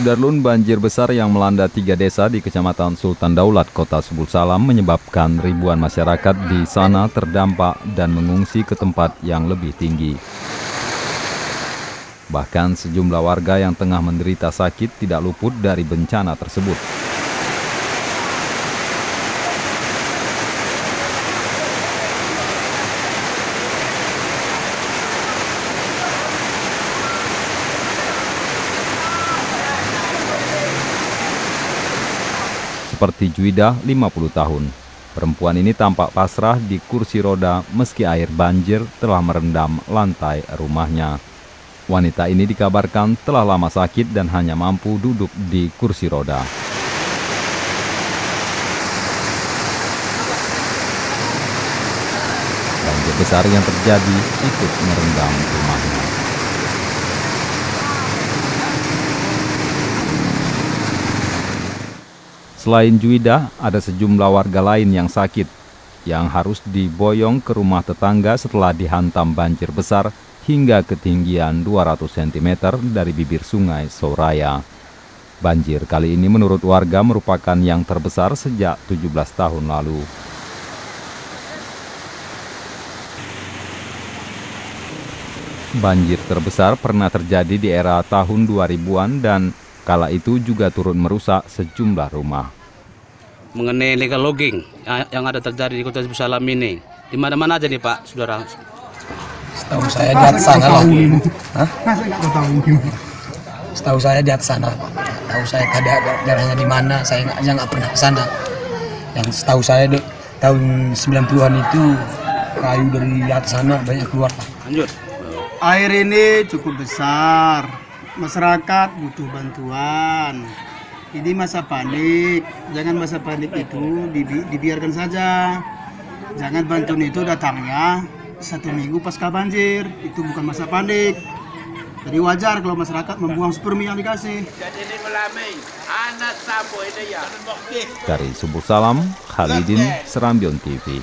Sudarlun, banjir besar yang melanda 3 desa di Kecamatan Sultan Daulat, Kota Subul Salam menyebabkan ribuan masyarakat di sana terdampak dan mengungsi ke tempat yang lebih tinggi. Bahkan sejumlah warga yang tengah menderita sakit tidak luput dari bencana tersebut. Seperti Juidah, 50 tahun. Perempuan ini tampak pasrah di kursi roda meski air banjir telah merendam lantai rumahnya. Wanita ini dikabarkan telah lama sakit dan hanya mampu duduk di kursi roda. Banjir besar yang terjadi ikut merendam rumahnya. Selain Juidah, ada sejumlah warga lain yang sakit, yang harus diboyong ke rumah tetangga setelah dihantam banjir besar hingga ketinggian 200 cm dari bibir sungai Soraya. Banjir kali ini menurut warga merupakan yang terbesar sejak 17 tahun lalu. Banjir terbesar pernah terjadi di era tahun 2000-an dan kala itu juga turut merusak sejumlah rumah. Mengenai illegal logging yang ada terjadi di Kota Subul Salam ini, di mana-mana aja nih Pak, saudara? Setahu saya di atas sana lah. Setahu saya di atas sana. Tahu saya daerahnya di mana, saya nggak pernah ke sana. Yang setahu saya tahun 90-an itu kayu dari atas sana banyak keluar Pak. Lanjut. Air ini cukup besar. Masyarakat butuh bantuan. Ini masa panik, jangan masa panik itu dibiarkan saja. Jangan bantuan itu datangnya 1 minggu pasca banjir, itu bukan masa panik. Jadi wajar kalau masyarakat membuang supermi yang dikasih. Dari Subul Salam, Khalidin, Serambion TV.